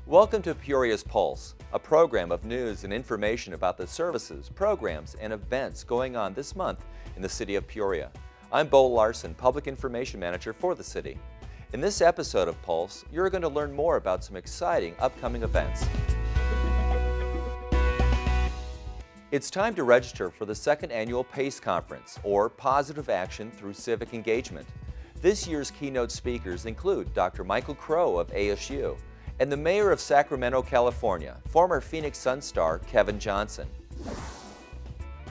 Welcome to Peoria's Pulse, a program of news and information about the services, programs, and events going on this month in the city of Peoria. I'm Bo Larsen, Public Information Manager for the city. In this episode of Pulse, you're going to learn more about some exciting upcoming events. It's time to register for the second annual PACE Conference, or Positive Action Through Civic Engagement. This year's keynote speakers include Dr. Michael Crow of ASU and the Mayor of Sacramento, California, former Phoenix Sun star Kevin Johnson.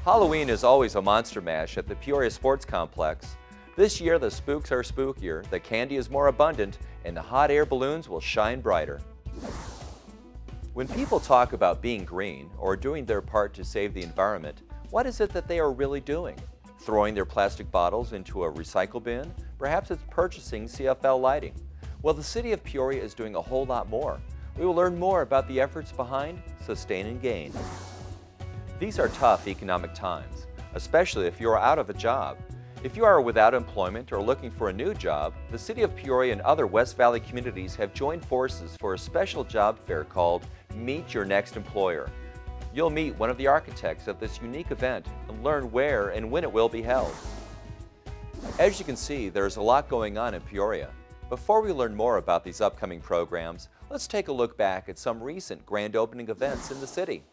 Halloween is always a monster mash at the Peoria Sports Complex. This year the spooks are spookier, the candy is more abundant, and the hot air balloons will shine brighter. When people talk about being green or doing their part to save the environment, what is it that they are really doing? Throwing their plastic bottles into a recycle bin? Perhaps it's purchasing CFL lighting. Well, the city of Peoria is doing a whole lot more. We will learn more about the efforts behind Sustain and Gain. These are tough economic times, especially if you are out of a job. If you are without employment or looking for a new job, the city of Peoria and other West Valley communities have joined forces for a special job fair called Meet Your Next Employer. You'll meet one of the architects of this unique event and learn where and when it will be held. As you can see, there's a lot going on in Peoria. Before we learn more about these upcoming programs, let's take a look back at some recent grand opening events in the city.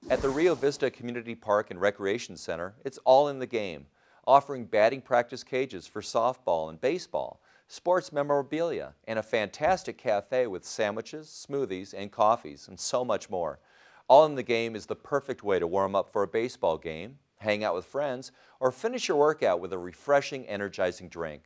At the Rio Vista Community Park and Recreation Center, it's all in the game, offering batting practice cages for softball and baseball, sports memorabilia, and a fantastic cafe with sandwiches, smoothies, and coffees, and so much more. All in the Game is the perfect way to warm up for a baseball game, hang out with friends, or finish your workout with a refreshing, energizing drink.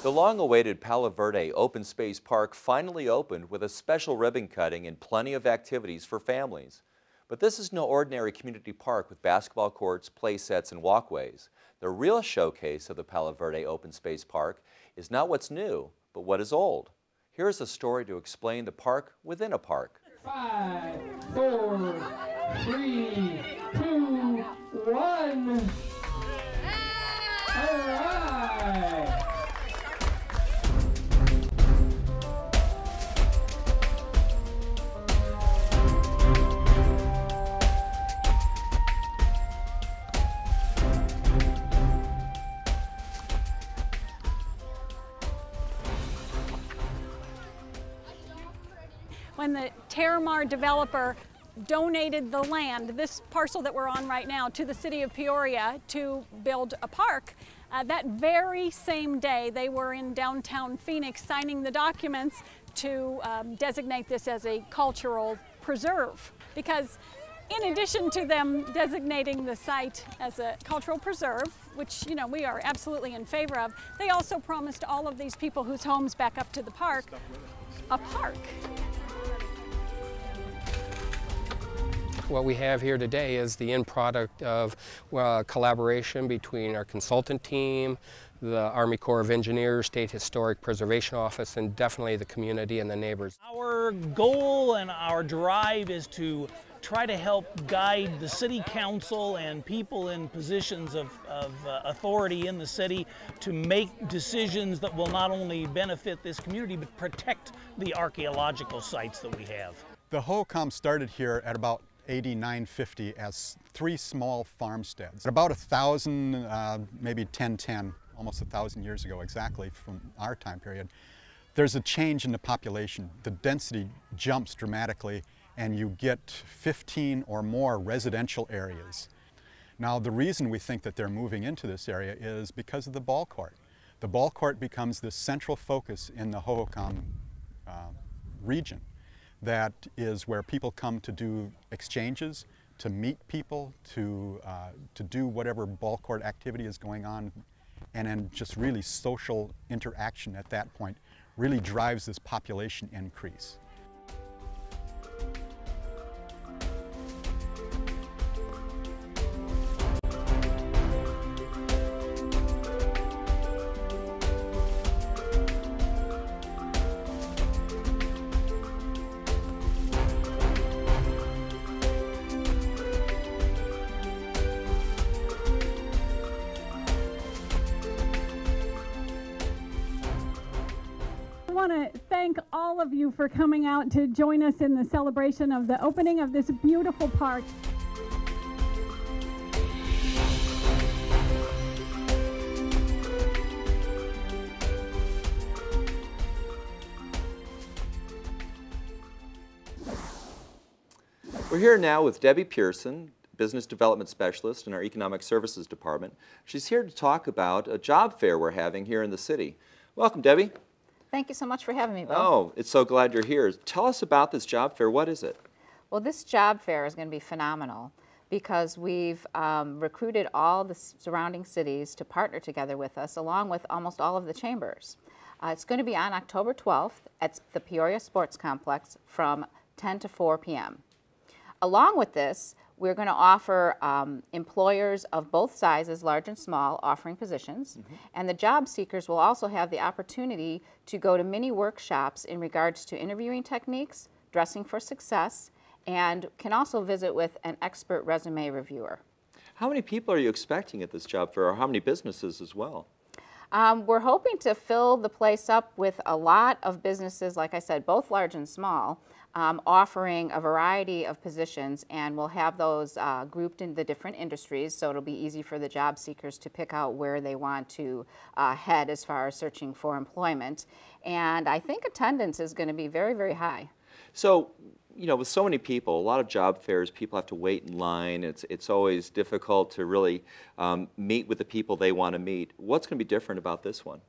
The long-awaited Palo Verde Open Space Park finally opened with a special ribbon cutting and plenty of activities for families. But this is no ordinary community park with basketball courts, play sets, and walkways. The real showcase of the Palo Verde Open Space Park is not what's new, but what is old. Here's a story to explain the park within a park. 5, 4, 3, 2, 1. All right. When the Terramar developer donated the land, this parcel that we're on right now, to the city of Peoria to build a park, that very same day they were in downtown Phoenix signing the documents to designate this as a cultural preserve. Because in addition to them designating the site as a cultural preserve, which we are absolutely in favor of, they also promised all of these people whose homes back up to the park a park. What we have here today is the end product of collaboration between our consultant team, the Army Corps of Engineers, State Historic Preservation Office, and definitely the community and the neighbors. Our goal and our drive is to try to help guide the city council and people in positions of authority in the city to make decisions that will not only benefit this community but protect the archaeological sites that we have. The HAINES started here at about 8950 as 3 small farmsteads. About 1,000, maybe 1010, almost 1,000 years ago exactly from our time period, there's a change in the population. The density jumps dramatically and you get 15 or more residential areas. Now the reason we think that they're moving into this area is because of the ball court. The ball court becomes the central focus in the Hohokam region. That is where people come to do exchanges, to meet people, to do whatever ball court activity is going on, and then just really social interaction at that point really drives this population increase. want want to thank all of you for coming out to join us in the celebration of the opening of this beautiful park. We're here now with Debbie Pearson, Business Development Specialist in our Economic Services Department. She's here to talk about a job fair we're having here in the city. Welcome, Debbie. Thank you so much for having me, Bill. Oh, it's so glad you're here. Tell us about this job fair. What is it? Well, this job fair is going to be phenomenal because we've recruited all the surrounding cities to partner together with us, along with almost all of the chambers. It's going to be on October 12th at the Peoria Sports Complex from 10 to 4 p.m. Along with this, we're going to offer employers of both sizes, large and small, offering positions. And the job seekers will also have the opportunity to go to mini workshops in regards to interviewing techniques, dressing for success, and can also visit with an expert resume reviewer. How many people are you expecting at this job fair, or how many businesses as well? We're hoping to fill the place up with a lot of businesses, like I said, both large and small, offering a variety of positions, and we'll have those grouped in the different industries, so it'll be easy for the job seekers to pick out where they want to head as far as searching for employment. And I think attendance is going to be very, very high. So, you know, with so many people, a lot of job fairs, people have to wait in line. It's always difficult to really meet with the people they want to meet. What's going to be different about this one?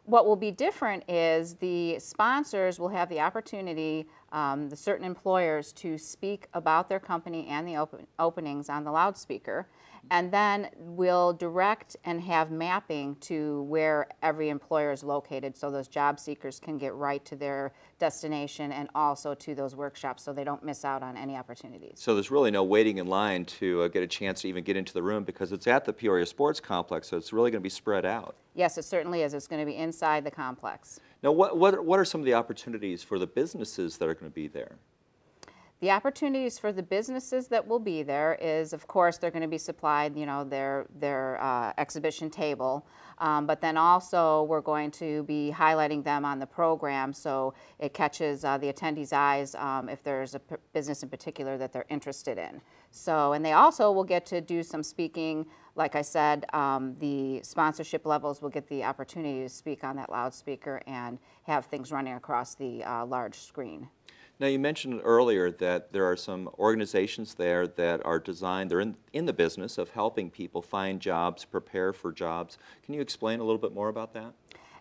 What will be different is the sponsors will have the opportunity, the certain employers, to speak about their company and the openings on the loudspeaker, and then we'll direct and have mapping to where every employer is located so those job seekers can get right to their destination and also to those workshops so they don't miss out on any opportunities. So there's really no waiting in line to get a chance to even get into the room because it's at the Peoria Sports Complex, so it's really going to be spread out. Yes, it certainly is. It's going to be inside the complex. Now, what are some of the opportunities for the businesses that are going to be there? The opportunities for the businesses that will be there is, of course, they're going to be supplied, you know, their exhibition table, but then also we're going to be highlighting them on the program so it catches the attendees' eyes if there's a business in particular that they're interested in. So, and they also will get to do some speaking. Like I said, the sponsorship levels will get the opportunity to speak on that loudspeaker and have things running across the large screen. Now, you mentioned earlier that there are some organizations there that are designed, they're in the business of helping people find jobs, prepare for jobs. Can you explain a little bit more about that?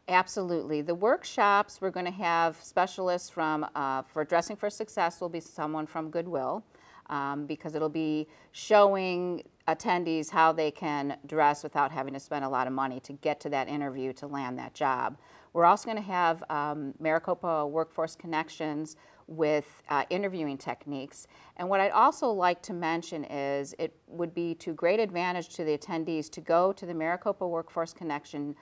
Absolutely. The workshops, we're going to have specialists from, for Dressing for Success will be someone from Goodwill, because it'll be showing attendees how they can dress without having to spend a lot of money to get to that interview to land that job. We're also going to have Maricopa Workforce Connections with interviewing techniques. And what I'd also like to mention is it would be to great advantage to the attendees to go to the Maricopa Workforce Connection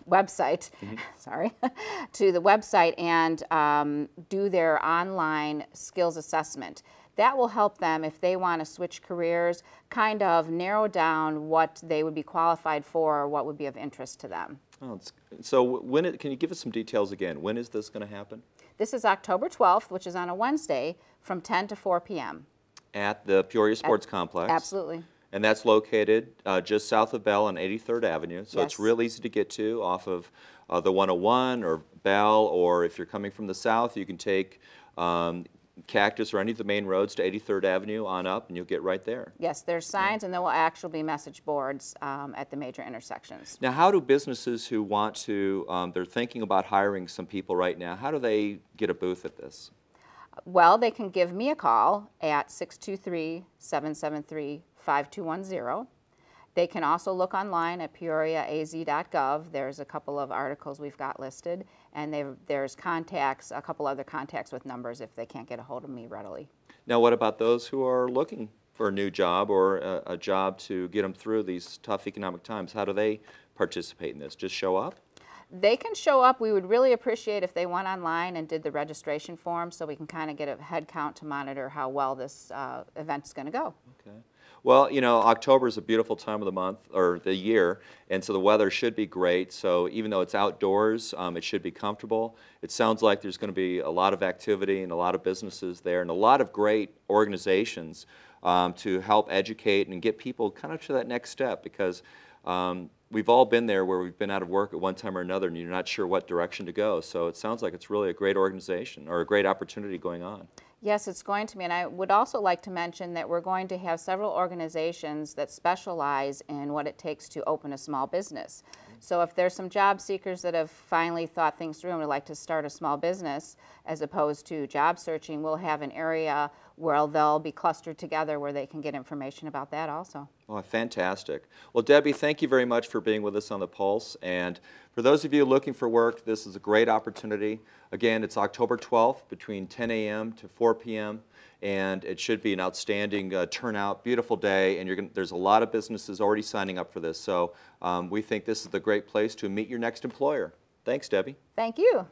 website, sorry, to the website and do their online skills assessment. That will help them, if they want to switch careers, kind of narrow down what they would be qualified for or what would be of interest to them. Oh, so can you give us some details again? When is this going to happen? This is October 12th, which is on a Wednesday, from 10 to 4 p.m. At the Peoria Sports Complex? Absolutely. And that's located just south of Bell on 83rd Avenue, so Yes. It's real easy to get to off of the 101 or Bell, or if you're coming from the south, you can take Cactus or any of the main roads to 83rd Avenue on up, and you'll get right there. Yes, there's signs, and there will actually be message boards at the major intersections. Now, how do businesses who want to, they're thinking about hiring some people right now, how do they get a booth at this? Well, they can give me a call at 623-773-5210. They can also look online at PEORIA'S.gov. There's a couple of articles we've got listed, and there's contacts, a couple other contacts with numbers if they can't get a hold of me readily. Now, what about those who are looking for a new job or a job to get them through these tough economic times? How do they participate in this? Just show up? They can show up. We would really appreciate if they went online and did the registration form so we can kind of get a head count to monitor how well this event's going to go. Okay. Well, you know, October is a beautiful time of the month, or the year, and so the weather should be great. So even though it's outdoors, it should be comfortable. It sounds like there's going to be a lot of activity and a lot of businesses there and a lot of great organizations to help educate and get people kind of to that next step, because we've all been there where we've been out of work at one time or another and you're not sure what direction to go. So it sounds like it's really a great organization or a great opportunity going on. Yes, it's going to be, and I would also like to mention that we're going to have several organizations that specialize in what it takes to open a small business. So if there's some job seekers that have finally thought things through and would like to start a small business as opposed to job searching, we'll have an area where they'll be clustered together where they can get information about that also. Oh, fantastic. Well, Debbie, thank you very much for being with us on The Pulse. And for those of you looking for work, this is a great opportunity. Again, it's October 12th between 10 a.m. to 4 p.m. And it should be an outstanding turnout, beautiful day, and there's a lot of businesses already signing up for this. So we think this is the great place to meet your next employer. Thanks, Debbie. Thank you.